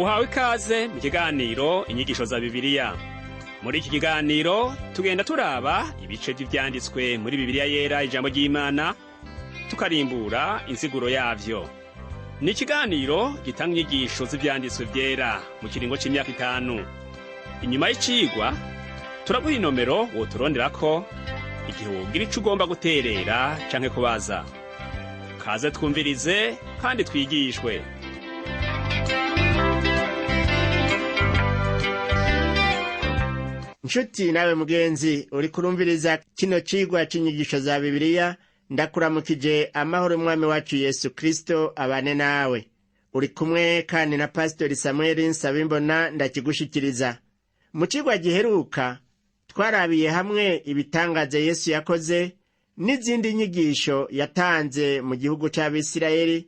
Uhawe ikaze mu kiganiro inyigisho za Bibiliya. Muri iki kiganiro tugenda turaba ibice by'ivyanditswe muri Bibiliya yera ijambo ry'Imana, tukarimbura insiguro yavyo. Ni ikiganiro gitanga inyigisho z'ivyanditswe vyera mu kiringo c'imyaka 5. Inyuma y'icigwa turaguha inomero woturonderako igihe wogira ico ugomba guterera canke kubaza. Kaze twumvirize kandi twigishwe. Nshuti nawe mugenzi uri kurumviriza kino cigwa c'inyigisho za Bibiliya, ndakuramukije amahoro y'Umwami wacu Yesu Kristo abane nawe. Uri kumwe kandi na Pastor Samuel Nsabimbona ndakigushikiriza. Mu cigwa giheruka twarabiye hamwe ibitangaza Yesu yakoze n'izindi nyigisho yatanze mu gihugu c'Abisirayeli,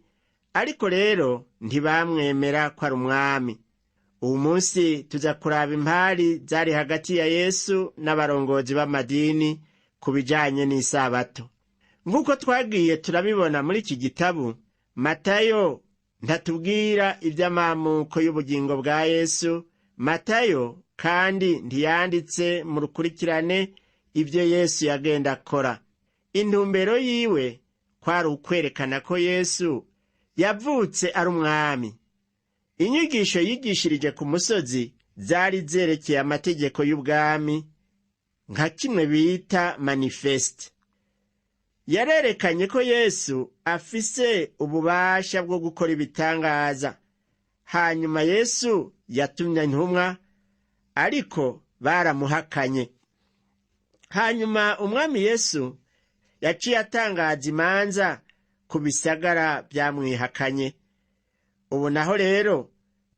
ariko rero ntibamwemera ko ari umwami. Uwu munsi tuza kuraba impari zari hagati ya Yesu n'abarongozi b'amadini ku bijanye n'isabato. Nk'uko twagiye turabibona muri iki gitabu, Matayo ntatubwira ivy'amamuko y'ubugingo bwa Yesu. Matayo kandi ntiyanditse mu rukurikirane ivyo Yesu yagenda akora. Intumbero yiwe kwari ukwerekana ko Yesu yavutse ari umwami. Inyigisho yigishirije ku musozi zari zerekeye amategeko y'ubwami, nka kimwe bita manifeste. Yarerekanye ko Yesu afise ububasha bwo gukora ibitangaza. Hanyuma Yesu yatumye intumwa, ariko baramuhakanye. Hanyuma umwami Yesu yaciye atangaza imanza ku bisagara byamwihakanye. Ubu naho rero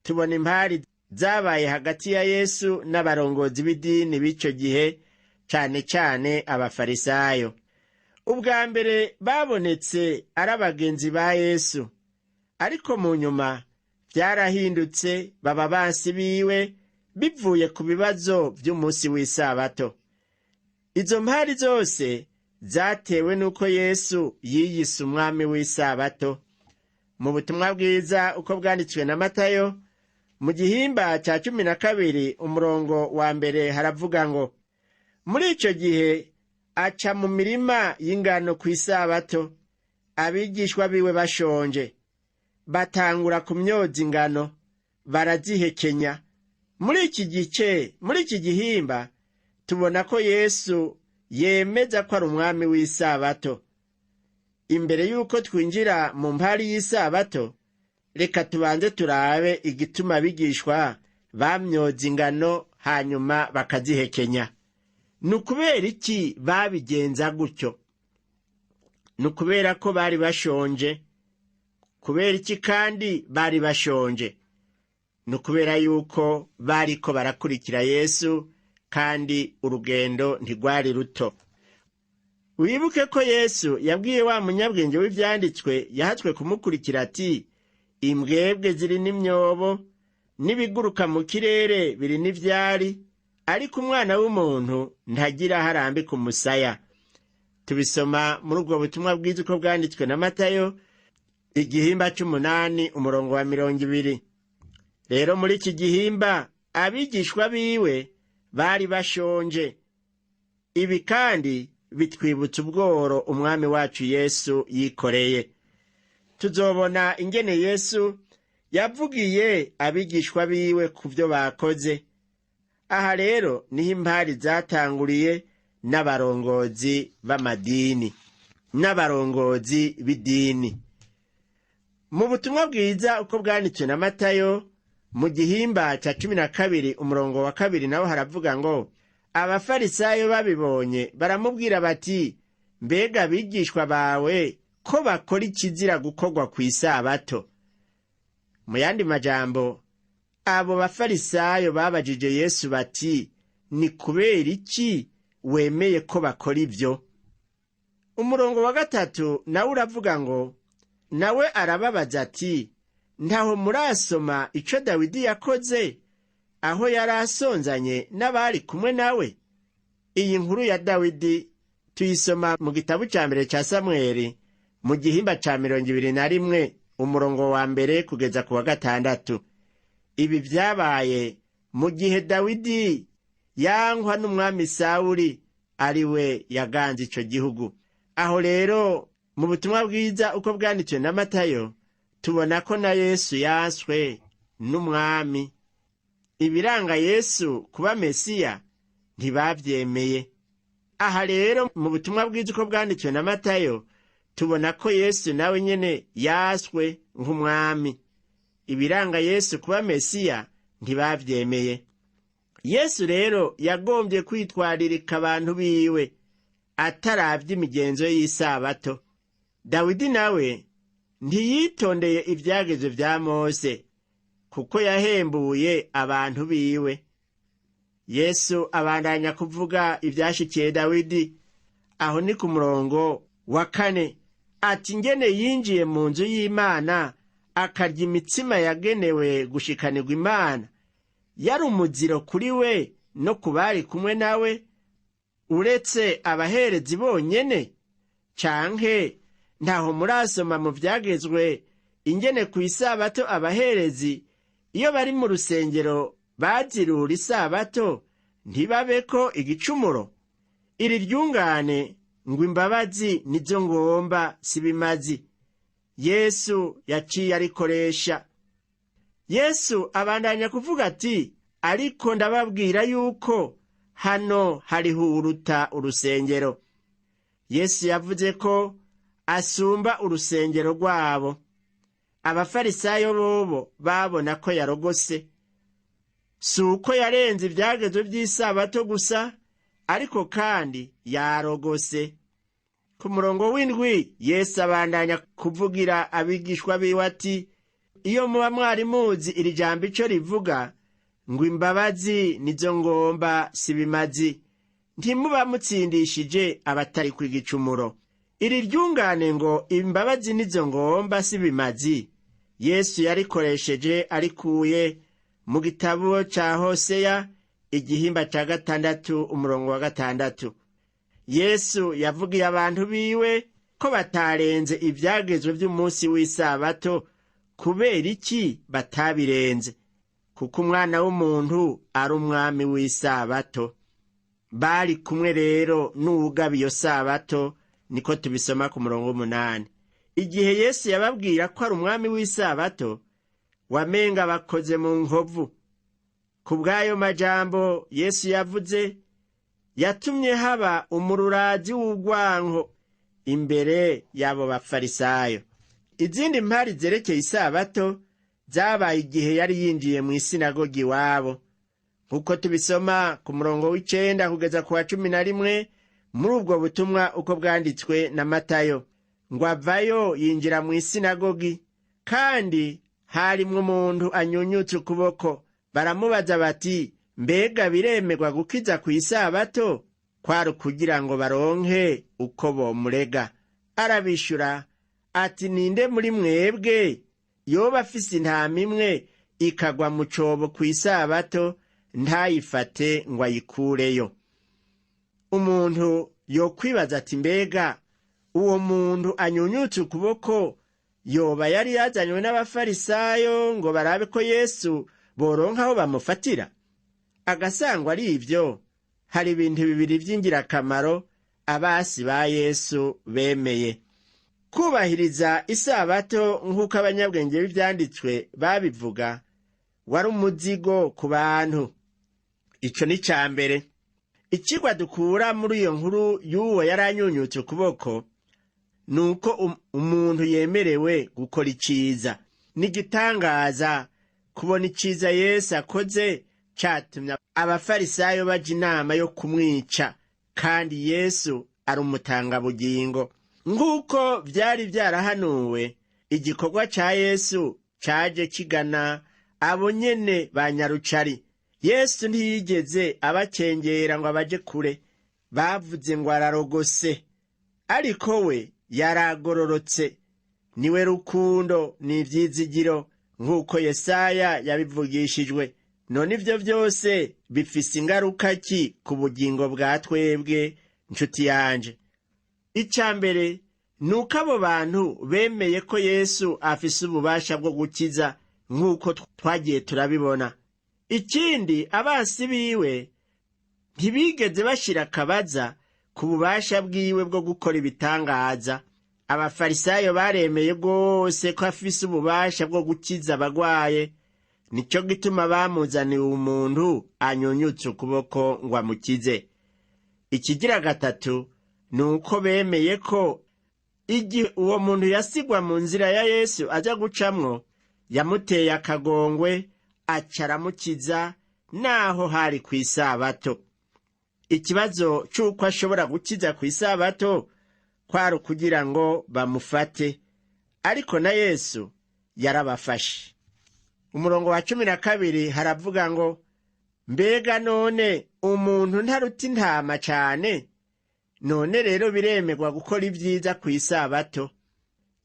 tubona impari zabaye hagati ya Yesu n'abarongozi b'idini b'ico gihe, cane cane abafarisayo. Ubwa mbere babonetse ari abagenzi ba Yesu, ariko mu nyuma vyarahindutse baba bansi biwe bivuye ku bibazo vy'umunsi w'isabato. Izo mpari zose zatewe nuko Yesu yiyise umwami w'isabato. Mu butumwa bwiza uko bwanditswe na Matayo, mu gihimba ca 12 umurongo wa mbere haravuga ngo, muri ico gihe aca mu mirima y'ingano kw'isabato, abigishwa biwe bashonje, batangura kumyoza ingano, barazihekenya. Muri iki gihimba tubona ko Yesu yemeza ko ari umwami w'isabato. Imbere yuko twinjira mu mpari y'isabato, reka tubanze turabe igituma abigishwa bamyoza ingano hanyuma bakazihekenya. Nukubera iki babigenza gutyo? Nukubera ko bari bashonje. Kubera iki kandi bari bashonje? Nukubera yuko bariko barakurikira Yesu kandi urugendo ntigwari ruto. Wibuke ko Yesu yabwiye wa munyabwenge w'ivyanditswe yahatswe kumukurikira ati, imbwebwe ziri n'imyobo n'ibiguruka mu kirere biri n'ivyari, ariko umwana w'umuntu ntagira harambika umusaya. Tubisoma muri ubwo butumwa bwiza uko bwanditswe na Matayo, igihimba c'8 umurongo wa 20. Rero muri iki gihimba abigishwa biwe bari bashonje. Ibi kandi bitwibutsa ubworo umwami wacu Yesu yikoreye. Tuzobona ingene Yesu yavugiye abigishwa biwe ku vyo bakoze. Aha rero niho impari zatanguriye n'abarongozi b'amadini, n'abarongozi b'idini. Mu butumwa bwiza uko bwanditswe na Matayo, mu gihimba ca 12 umurongo wa 2 naho haravuga ngo, abafarisayo babibonye baramubwira bati, mbega abigishwa bawe ko bakora ikizira gukorwa kw'isabato? Mu yandi majambo, abo bafarisayo babajije Yesu bati, ni kubera iki wemeye ko bakora ivyo? Umurongo wa 3 nawe uravuga ngo, nawe arababaza ati, ntaho murasoma ico Dawidi yakoze aho yari asonzanye n'abari kumwe nawe? Iyi nkuru ya Dawidi tuyisoma mu gitabu ca mbere ca Samweli mu gihimba ca 21 umurongo wa mbere kugeza ku wa 6. ibi vyabaye mu gihe Dawidi yankwa n'umwami Sawuli ari we yaganze ico gihugu. Aho rero mu butumwa bwiza uko bwanditswe na Matayo tubona ko na Yesu yanswe n'umwami. Ibiranga Yesu kuba Mesiya ntibavyemeye. Aha rero mu butumwa bwiza uko bwanditswe na Matayo tubona ko Yesu nawe nyene yaswe nk'umwami. Ibiranga Yesu kuba Mesiya ntibavyemeye. Yesu rero yagombye kwitwaririka abantu biwe ataravye imigenzo y'isabato. Dawidi nawe ntiyitondeye ivyagezwe vya Mose kuko yahembuye abantu biwe. Yesu abandanya kuvuga ivyashikiye Dawidi. Aho ni ku murongo wa 4 ati ngene yinjiye mu nzu y'Imana akarya imitsima yagenewe gushikanirwa Imana, yari umuziro kuri we no ku bari kumwe nawe, uretse abaherezi bonyene? Canke ntaho murasoma mu vyagezwe ingene ku isabato abaherezi iyo bari mu rusengero bazirura isabato ntibabeko igicumuro? Iri ryungane ngo imbabazi nizo ngomba sibimazi, Yesu yaciye arikoresha. Yesu abandanya kuvuga ati, ariko ndababwira yuko hano hariho uruta urusengero. Yesu yavuze ko asumba urusengero rwabo. Abafarisayo bobo babona ko yarogose. Si uko yarenze ivyagezwe vy'isabato gusa, ariko kandi yarogose. Ku murongo w'indwi Yesu abandanya kuvugira abigishwa biwe ati, iyo muba mwari muzi iri jambo ico rivuga ngo imbabazi nizo ngomba sibimazi, ntimuba mutsindishije abatari kw'igicumuro. Iri ryungane ngo imbabazi nizo ngomba sibimazi Yesu yarikoresheje arikuye mu gitabo ca Hoseya igihimba ca 6 umurongo wa 6. Yesu yavugiye abantu biwe ko batarenze ivyagezwe vy'umunsi w'isabato. Kubera iki batabirenze? Kuko umwana w'umuntu ari umwami w'isabato. Bari kumwe rero n'uwugaba iyo sabato, niko tubisoma ku murongo w'8. Igihe Yesu yababwira ko ari umwami w'isabato, wamenga bakoze mu nkovu. Ku bw'ayo majambo Yesu yavuze, yatumye haba umururazi w'urwanko imbere y'abo bafarisayo. Izindi mpari zerekeye isabato zabaye igihe yari yinjiye mu isinagogi iwabo, nkuko tubisoma ku murongo w'9 kugeza ku wa 11 muri ubwo butumwa uko bwanditswe na Matayo. Ngo avayo yinjira mu isinagogi, kandi harimwo umuntu anyunyutse ukuboko. Baramubaza bati, mbega biremerwa gukiza ku isabato? Kwari kugira ngo baronke uko bomurega. Arabishura ati, ninde muri mwebwe yoba afise intama imwe ikagwa mu cobo ku isabato ntayifate ngo ayikureyo? Umuntu yokwibaza ati, mbega uwo muntu anyunyutse ukuboko yoba yari yazanywe n'abafarisayo ngo barabe ko Yesu boronka aho bamufatira? Agasangwa ari ivyo, hari ibintu bibiri vy'ingirakamaro abasi ba Yesu bemeye. Kubahiriza isabato nk'uko abanyabwenge b'ivyanditswe babivuga wari umuzigo ku bantu. Ico ni ca mbere. Icigwa dukura muri iyo nkuru y'uwo yaranyunyutse ukuboko nuko umuntu yemerewe gukora iciza. N'igitangaza kubona iciza Yesu akoze catumye abafarisayo baja inama yo kumwica, kandi Yesu ari umutangabugingo. Nk'uko vyari vyarahanuwe, igikorwa ca Yesu caje kigana abo nyene ba nyarucari. Yesu ntiyigeze abacengera ngo abaje kure. Bavuze ngo ararogose, ariko we yaragororotse. Niwe rukundo n'ivyizigiro, nk'uko Yesaya yabivugishijwe. None ivyo vyose bifise ingaruka ki ku bugingo bwa twebwe, nshuti yanje? Icambere nuko abo bantu bemeye ko Yesu afise ububasha bwo gukiza nk'uko twagiye turabibona. Ikindi, abansi biwe ntibigeze bashira akabaza ku bubasha bwiwe bwo gukora ibitangaza. Abafarisayo baremeye rwose ko afise ububasha bwo gukiza abagwaye, nico gituma bamuzaniye umuntu anyunyutse ukuboko ngo amukize. Ikigira gatatu ni uko bemeye ko igihe uwo muntu yasigwa mu nzira ya Yesu aja gucamwo, yamuteye akagongwe aca aramukiza naho hari kw'isabato. Ikibazo c'uko ashobora gukiza kw'isabato kwari kugira ngo bamufate, ariko na Yesu yarabafashe. Umurongo wa 12 haravuga ngo, mbega none umuntu ntaruta intama cane? None rero biremerwa gukora ibyiza kw'isabato.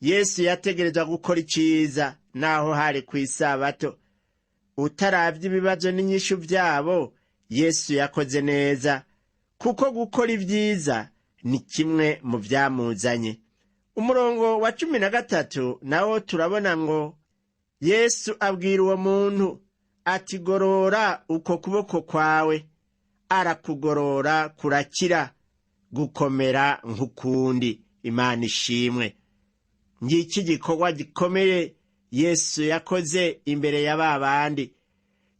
Yesu yategerezwa gukora iciza naho hari kw'isabato. Utaravye ibibazo n'inyishu vyabo, Yesu yakoze neza, kuko gukora ibyiza ni kimwe mu vyamuzanye. Umurongo wa 13 nawo turabona ngo, Yesu abwira uwo muntu ati, gorora uko kuboko kwawe. Arakugorora kurakira, gukomera nk'ukundi. Imana ishimwe. Ngiki gikorwa gikomeye Yesu yakoze imbere ya babandi.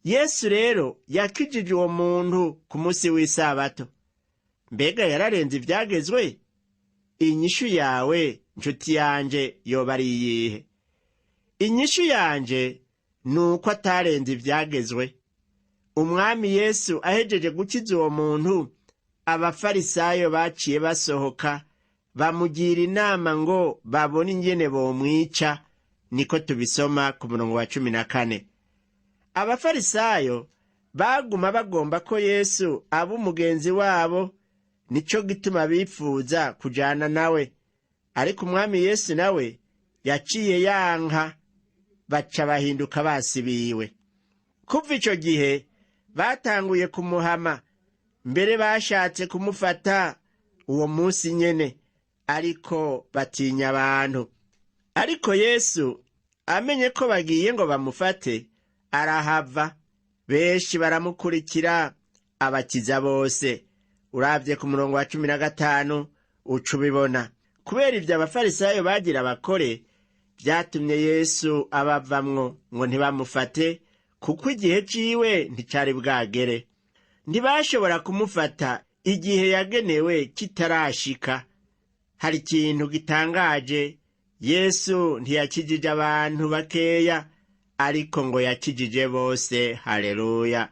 Yesu rero yakijije uwo muntu ku musi w'isabato. Mbega yararenze ivyagezwe? Inyishu yawe nshuti yanje yoba ari iyihe? Inyishu yanje nuko atarenze ivyagezwe. Umwami Yesu ahejeje gukiza uwo muntu, abafarisayo baciye basohoka bamugira inama ngo babone ingene bomwica, niko tubisoma ku murongo wa 14. Abafarisayo baguma bagomba ko Yesu aba umugenzi wabo, nico gituma bifuza kujana nawe, ariko umwami Yesu nawe yaciye yanka, baca bahinduka basibiwe. Kuva ico gihe batanguye kumuhama, mbere bashatse kumufata uwo munsi nyene, ariko batinya abantu. Ariko Yesu amenye ko bagiye ngo bamufate, arahava. Benshi baramukurikira, abakiza bose. Uravye ku murongo wa 15 uca ubibona. Kubera ivyo abafarisayo bagira bakore, vyatumye Yesu abavamwo ngo ntibamufate, kuko igihe ciwe nticari bwagere. Ntibashobora kumufata igihe yagenewe kitarashika. Hari ikintu gitangaje, Yesu ntiyakijije abantu bakeya, ariko ngo yakijije bose. Haleluya!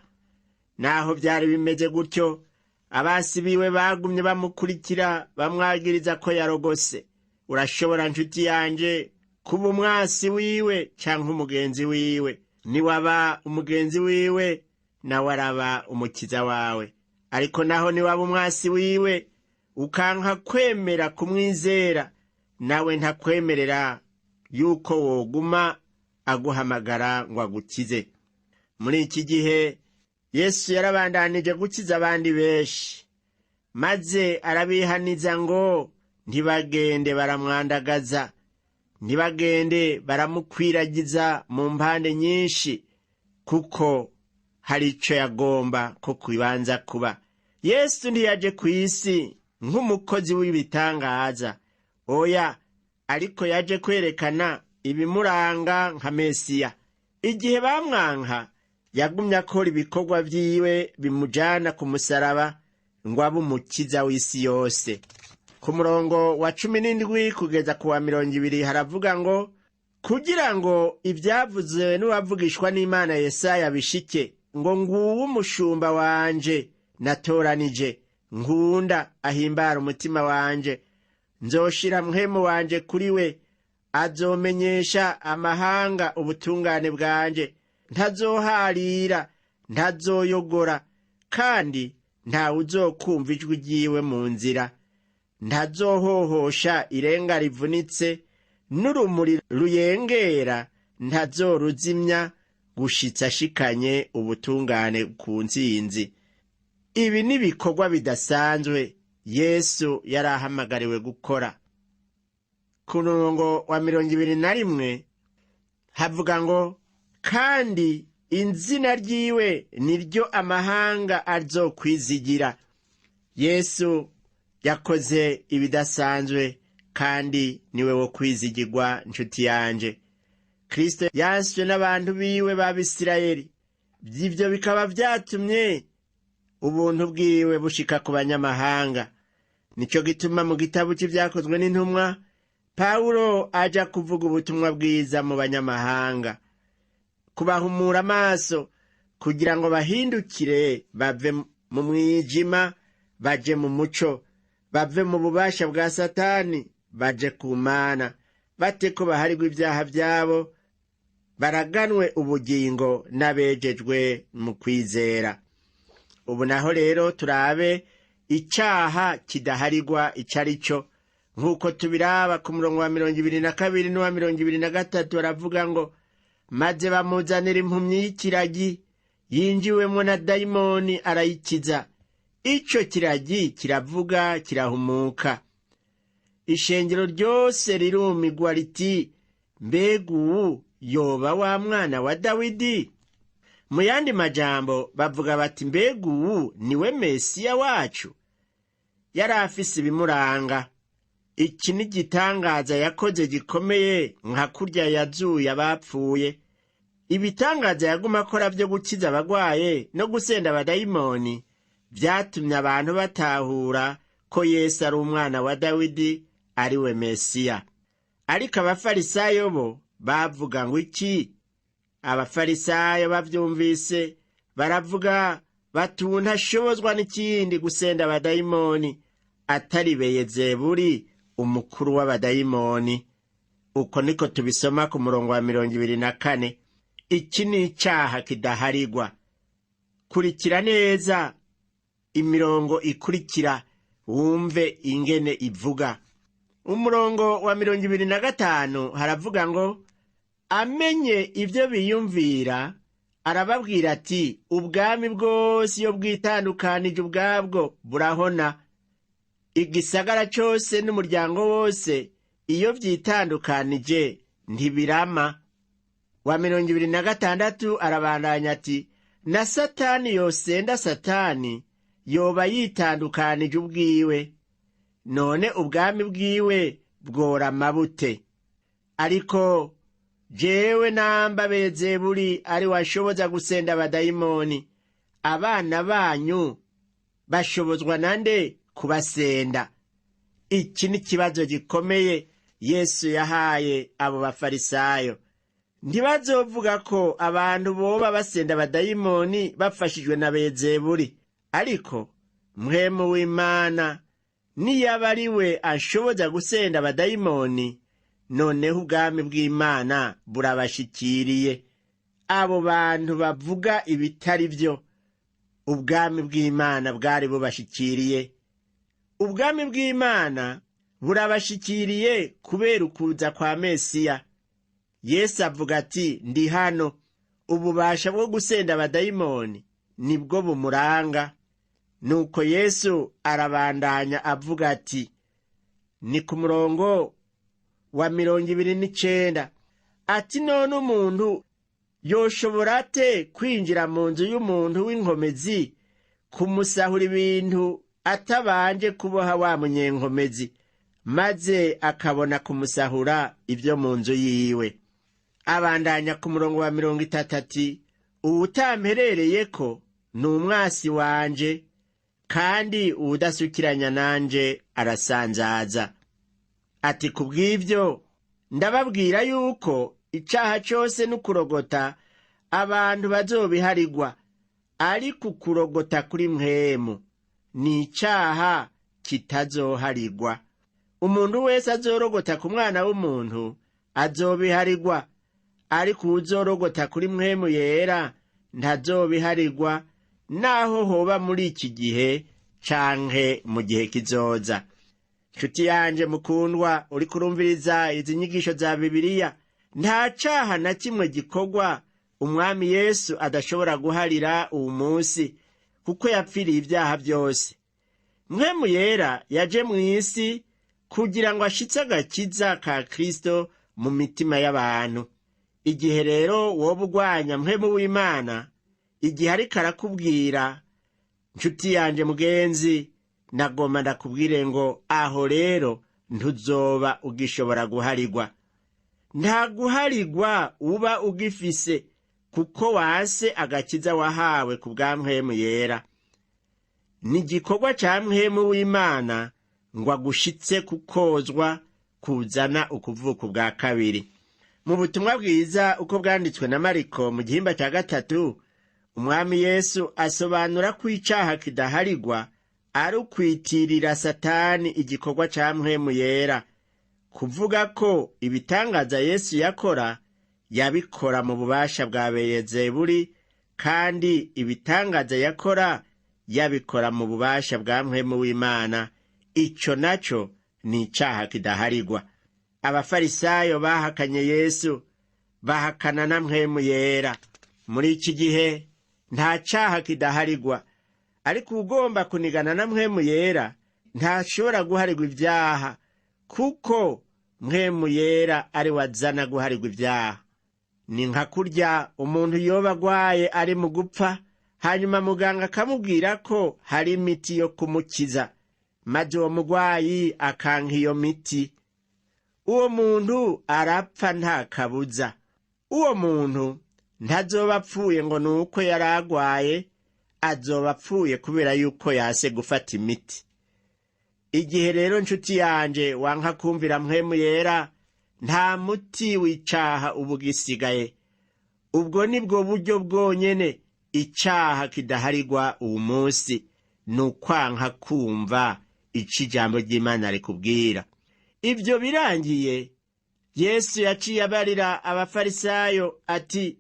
Naho vyari bimeze gutyo, abasi biwe bagumye bamukurikira, bamwagiriza ko yarogose. Urashobora nshuti yanje kuba umwasi wiwe canke umugenzi wiwe. Niwaba umugenzi wiwe, nawe araba umukiza wawe. Ariko naho niwaba umwasi wiwe, ukanka kwemera kumwizera, nawe ntakwemerera yuko woguma aguhamagara ngo agukize. Muri iki gihe Yesu yarabandanije gukiza abandi benshi, maze arabihaniza ngo ntibagende baramwandagaza, ntibagende baramukwiragiza mu mpande nyinshi, kuko hari ico yagomba ko kubanza kuba. Yesu ntiyaje kw'isi nk'umukozi w'ibitangaza, oya, ariko yaje kwerekana ibimuranga nka Mesiya. Igihe bamwanka, yagumye akora ibikorwa vyiwe bimujana ku musaraba ngo abe umukiza w'isi yose. Ku murongo wa 17 kugeza ku wa 20 haravuga ngo, kugira ngo ivyavuzwe n'uwavugishwa n'Imana Yesaya bishike, ngo nguwo umushumba wanje natoranije, nkunda, ahimbara umutima wanje. Nzoshira mpwemu wanje kuri we, azomenyesha amahanga ubutungane bwanje. Ntazoharira, ntazoyogora, kandi ntawe uzokumva ijwi ryiwe mu nzira. Ntazohohosha irenga rivunitse, n'urumuri ruyengera ntazoruzimya, gushitsa ashikanye ubutungane ku ntsinzi. Ibi ni ibikorwa bidasanzwe Yesu yarahamagariwe gukora. Ku murongo wa 21 havuga ngo, kandi izina ryiwe niryo amahanga azokwizigira. Yesu yakoze ibidasanzwe kandi niwe wo kwizigirwa, nshuti yanje. Kristo yanswe n'abantu biwe b'Abisirayeli, ivyo bikaba vyatumye ubuntu bwiwe bushika ku banyamahanga. Nico gituma mu gitabo c'ivyakozwe n'intumwa Pawulo aja kuvuga ubutumwa bwiza mu banyamahanga, kubahumura amaso kugira ngo bahindukire bave mu mwijima baje mu muco, bave mu bubasha bwa Satani baje ku Mana, bate ko baharirwa ivyaha vyabo, baraganwe ubugingo n'abejejwe mu kwizera. Ubu naho rero turabe icaha kidaharirwa icarico, nk'uko tubiraba ku murongo wa 22 n'uwa 23 baravuga ngo, maze bamuzanira impumyi y'ikiragi yinjiwemwo na dayimoni arayikiza. Ico kiragi kiravuga kirahumuka. Ishengero ryose rirumigwa riti, mbega uwu yoba wa mwana wa Dawidi? Mu yandi majambo bavuga bati, mbega uwu niwe Mesiya wacu? Yari afise ibimuranga. Iki ni igitangaza yakoze gikomeye, nka kurya yazuye abapfuye. Ibitangaza yaguma akora vyo gukiza abagwaye no gusenda abadayimoni vyatumye abantu batahura ko Yesu ari umwana wa Dawidi, ari we Mesiya. Ariko abafarisayo bo bavuga ngo iki? Abafarisayo bavyumvise baravuga bati, ubu ntashobozwa n'ikindi gusenda abadayimoni atari Beyezebuli, umukuru w'abadayimoni. Uko niko tubisoma ku murongo wa 24. Iki ni icaha kidaharirwa. Kurikira neza imirongo ikurikira wumve ingene ivuga. Umurongo wa 25 haravuga ngo, amenye ivyo biyumvira arababwira ati, ubwami bwose iyo bwitandukanije ubwabwo burahona. Igisagara cose n'umuryango wose iyo vyitandukanije ntibirama. Wa 26 arabandanya ati, na Satani yosenda Satani yoba yitandukanije ubwiwe, none ubwami bwiwe bworama bute? Ariko jewe namba Beyezebuli ari washoboza gusenda abadayimoni, abana banyu bashobozwa nande kubasenda? Iki ni kibazo gikomeye Yesu yahaye abo bafarisayo. Ntibazovuga ko abantu boba basenda abadayimoni bafashijwe na Beyezebuli, ariko mpwemu w'Imana niyaba ari we ashoboza gusenda abadayimoni, noneho ubwami bw'Imana burabashikiriye. Abo bantu bavuga ibitari vyo, ubwami bw'Imana bwari bubashikiriye. Ubwami bw'Imana burabashikiriye kubera ukuza kwa Mesiya. Yesu avuga ati, ndi hano. Ububasha bwo gusenda abadayimoni nibwo bumuranga. Nuko Yesu arabandanya avuga ati, ni ku murongo wa 29, ati, none umuntu yoshobora ate kwinjira mu nzu y'umuntu w'inkomezi kumusahura ibintu atabanje kuboha wa munyenkomezi, maze akabona kumusahura ibyo mu nzu yiwe? Abandanya ku murongo wa 30 ati, uwutamperereyeko ni umwasi wanje, kandi uwudasukiranya nanje arasanzaza. Ati, kubw'ivyo ndababwira yuko icaha cose n'ukurogota abantu bazobiharirwa, ariko ukurogota kuri mpwemu ni icaha kitazoharirwa. Umuntu wese azorogota ku mwana w'umuntu azobiharirwa, ariko uwuzorogota kuri mpwemu yera ntazobiharirwa, naho hoba muri iki gihe canke mu gihe kizoza. Nshuti yanje mukundwa, uri kurumviriza izi nyigisho za Bibiliya, nta caha na kimwe gikorwa umwami Yesu adashobora guharira uwu munsi, kuko yapfiriye ibyaha byose. Mpwemu yera yaje mu isi kugira ngo ashitse agakiza ka Kristo mu mitima y'abantu. igihe rero woba ugwanya mpwemu w'Imana, igihe ariko arakubwira, nshuti yanje mugenzi, nagomba ndakubwire ngo aho rero ntuzoba ugishobora guharigwa. Nta guharigwa uba ugifise, kuko wase agakiza wahawe ku bwa mpwemu yera. Ni igikorwa ca mpwemu w'Imana ngo agushitse kukozwa kuzana ukuvuka bwa kabiri. Mu butumwa bwiza uko bwanditswe na Mariko mu gihimba cya 3, umwami Yesu asobanura ko icaha kidaharigwa ari ukwitirira Satani igikorwa ca mpwemu yera, kuvuga ko ibitangaza Yesu yakora yabikora mu bubasha bwa Beyezebuli, kandi ibitangaza yakora yabikora mu bubasha bwa mpwemu w'Imana. Ico naco ni icaha kidaharigwa. Abafarisayo bahakanye Yesu, bahakana na mpwemu yera. Muri iki gihe nta caha kidaharigwa, ariko ugomba kunigana na mpwemu yera ntashobora guharigwa ivyaha, kuko mpwemu yera ari wazana guharigwa ivyaha. Ni nka kurya umuntu yoba agwaye ari mu gupfa, hanyuma muganga akamubwira ko hari imiti yo kumukiza, maze uwo mugwayi akanka iyo miti. Uwo muntu arapfa nta kabuza. Uwo muntu ntazoba apfuye ngo nuko yari agwaye, azoba apfuye kubera yuko yase gufata imiti. Igihe rero nshuti yanje wanka kumvira mpwemu yera, nta muti w'icaha uba ugisigaye. Ubwo nibwo buryo bwonyene icaha kidaharigwa uwu munsi, ni ukwanka kumva ico ijambo ry'Imana rikubwira. Ivyo birangiye, Yesu yaciye abarira abafarisayo ati,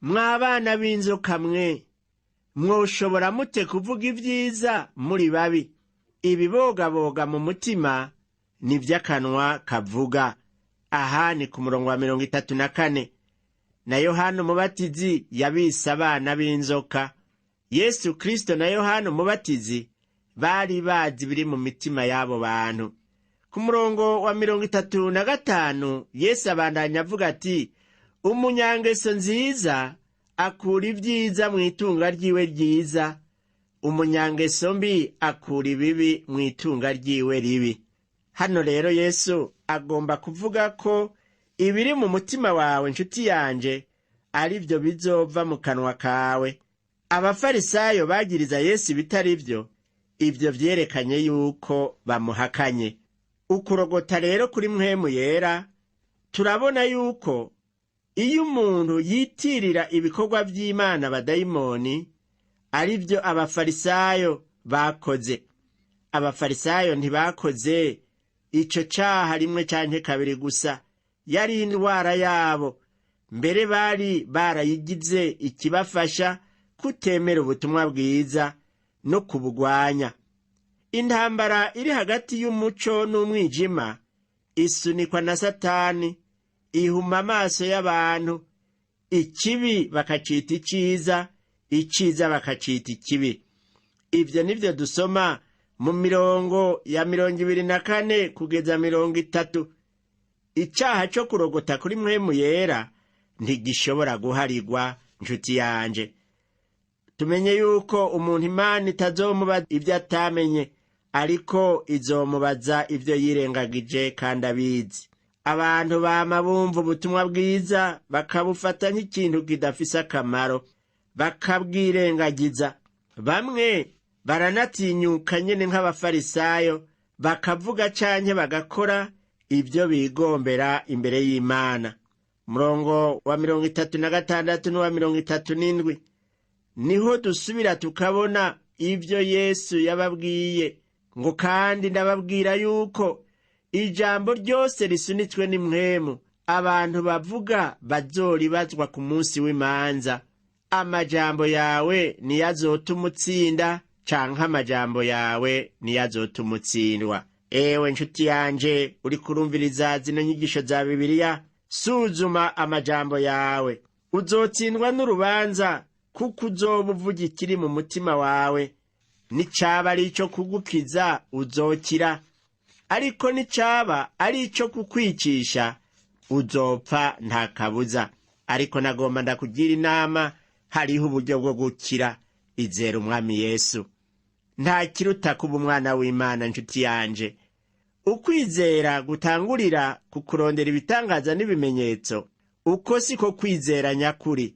mwabana b'inzoka mwe, mwoshobora mute kuvuga ivyiza muri babi? Ibibogaboga mu mutima nivyo akanwa kavuga. Aha ni ku murongo wa 34. Na Yohana umubatizi yabise abana b'inzoka. Yesu Kristo na Yohana umubatizi bari bazi biri mu mitima y'abo bantu. Ku murongo wa 35 Yesu abandanya avuga ati, umunyangeso nziza akura ivyiza mu itunga ryiwe ryiza, umunyangeso mbi akura ibibi mu itunga ryiwe ribi. Hano rero Yesu agomba kuvuga ko ibiri mu mutima wawe nshuti yanje ari byo bizova mu kanwa kawe. Abafarisayo bagiriza Yesu bitari byo, ivyo vyerekanye yuko bamuhakanye. Ukurogota rero kuri mpwemu yera, turabona yuko iyo umuntu yitirira ibikorwa vy'Imana abadayimoni, ari byo abafarisayo bakoze. Abafarisayo ntibakoze ico caha rimwe canke kabiri gusa, yari indwara yabo. Mbere bari barayigize ikibafasha kutemera ubutumwa bwiza no kubugwanya. Intambara iri hagati y'umuco n'umwijima isunikwa na Satani, ihuma amaso y'abantu. Ikibi bakacita iciza, iciza bakacita ikibi. Ivyo nivyo dusoma mu mirongo ya 24 kugeza 30. Icaha co kurogota kuri mpwemu yera ntigishobora guharigwa nshuti yanje. Tumenye yuko umuntu Imana itazomubaza ivyo atamenye, ariko izomubaza ivyo yirengagije kandi abizi. Abantu bama bumva ubutumwa bwiza bakabufata nk'ikintu kidafise akamaro, bakabwirengagiza. Bamwe baranatinyuka nyene nk'abafarisayo, bakavuga canke bagakora ivyo bigombera imbere y'Imana. Murongo wa 36 n'uwa 37 niho dusubira tukabona ivyo Yesu yababwiye ngo, kandi ndababwira yuko ijambo ryose risunitswe n'impwemu abantu bavuga bazoribazwa ku munsi w'imanza. Amajambo yawe niyo azotuma utsinda, canke amajambo yawe niyo azotuma utsindwa. Ewe nshuti yanje uri kurumviriza zino nyigisho za Bibiliya, suzuma amajambo yawe. Uzotsindwa n'urubanza, kuko uzoba uvuga ikiri mu mutima wawe. Nicaba ari ico kugukiza uzokira, ariko nicaba ari ico kukwicisha uzopfa nta kabuza. ariko nagomba ndakugira inama, hariho uburyo bwo gukira. Izera umwami Yesu. Nta kiruta kuba umwana w'Imana nshuti yanje. Ukwizera gutangurira ku kurondera ibitangaza n'ibimenyetso. Uko siko kwizera nyakuri.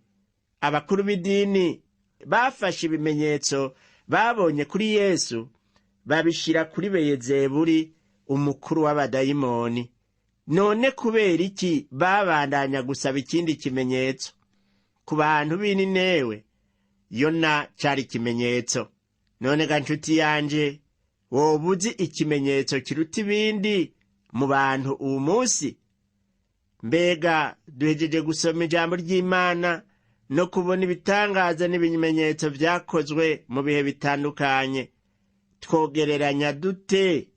Abakuru b'idini bafashe ibimenyetso babonye kuri Yesu babishira kuri Beyezebuli, umukuru w'abadayimoni. None kubera iki babandanya gusaba ikindi kimenyetso? Ku bantu b'Ininewe Yona cari ikimenyetso. None ga nshuti yanje, woba uzi ikimenyetso kiruta ibindi mu bantu uwu munsi? Mbega duhejeje gusoma ijambo ry'Imana no kubona ibitangaza n'ibimenyetso vyakozwe mu bihe bitandukanye. Twogereranya dute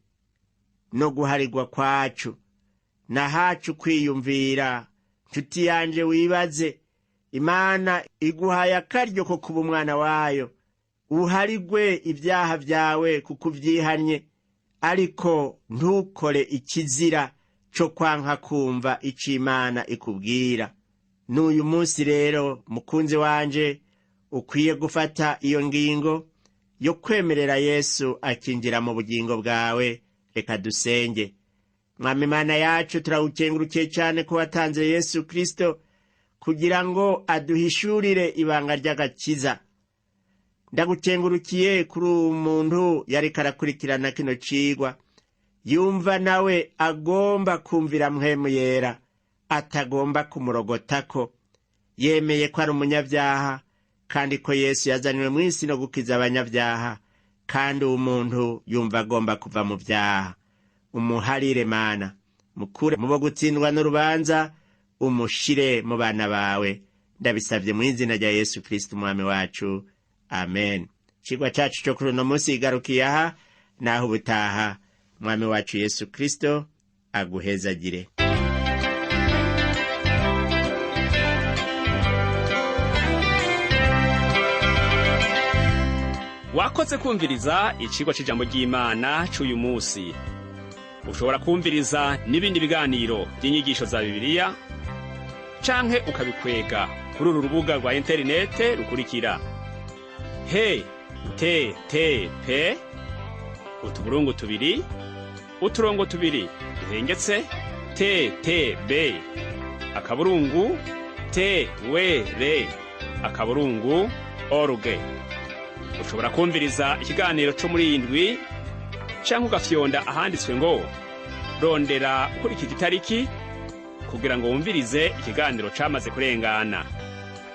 no guharirwa kwacu na hacu kwiyumvira? Nshuti yanje, wibaze. Imana iguhaye akaryo ko kuba umwana wayo, uharigwe ibyaha vyawe kuko uvyihanye, ariko ntukore ikizira co kwanka kumva ico Imana ikubwira. N'uyu munsi rero mukunzi wanje, ukwiye gufata iyo ngingo yo kwemerera Yesu akinjira mu bugingo bwawe. Reka dusenge. Mwami Imana yacu, turawukengurukiye cyane ko watanze Yesu Kristo kugira ngo aduhishurire ibanga ry'agakiza. Ndagukengurukiye kuri umuntu yariko arakurikirana kino cigwa, yumva nawe agomba kumvira mpwemu yera, atagomba kumurogotako. Yemeye ko ari umunyabyaha, kandi ko Yesu yazanywe mu isi no gukiza abanyabyaha, kandi umuntu yumva agomba kuva mu byaha. Umuharire Mana, mukure mu bo gutsindwa n'urubanza, umushire mu bana bawe. Ndabisabye mu izina rya Yesu Kristo umwami wacu, amen. Icigwa cacu co kuri uno munsi igarukiye aha, naho ubutaha. Umwami wacu Yesu Kristo aguhezagire. Wakoze kumviriza icigwa c'ijambo ry'Imana c'uyu musi. Ushobora kumviriza n'ibindi biganiro by'inyigisho za Bibiliya, canke ukabikwega kuri uru rubuga rwa interinete rukurikira: http utuburungu tubiri uturongo tubiri duhengetse ttb akaburungu twr akaburungu org. Ushobora kumviriza ikiganiro co muri indwi, canke ugafyonda ahanditswe ngo rondera ukurikije itariki kugira ngo wumvirize ikiganiro camaze kurengana.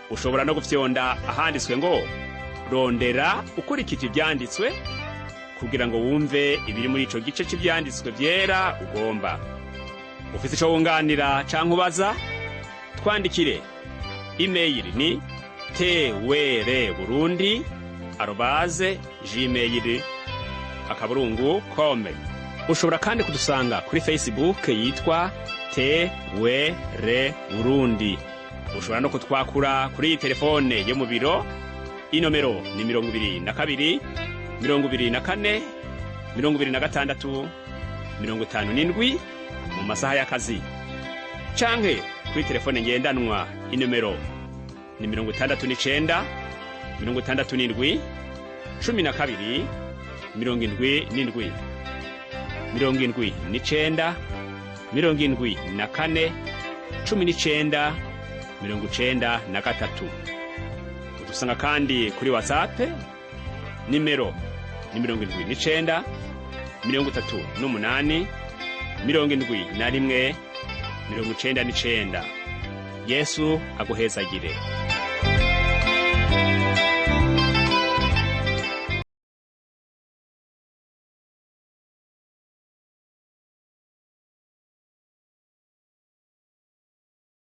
Ushobora no gufyonda ahanditswe ngo rondera ukurikije ivyanditswe kugira ngo wumve ibiri muri ico gice c'ivyanditswe vyera ugomba. Ufise ico wunganira canke ubaza, twandikire. Email ni twr@gmail.com. Ushobora kandi kudusanga kuri Facebook yitwa TWR Burundi. Ushobora no kutwakura kuri telefone yo mu biro. Inomero ni 22 24 26 57 mu masaha y'akazi. Canke kuri telefone ngendanwa, inomero ni 69 67 12 77 79 74 19 93. Udusanga kandi kuri WhatsApp, nimero ni 79 38 71 99. Yesu aguhezagire.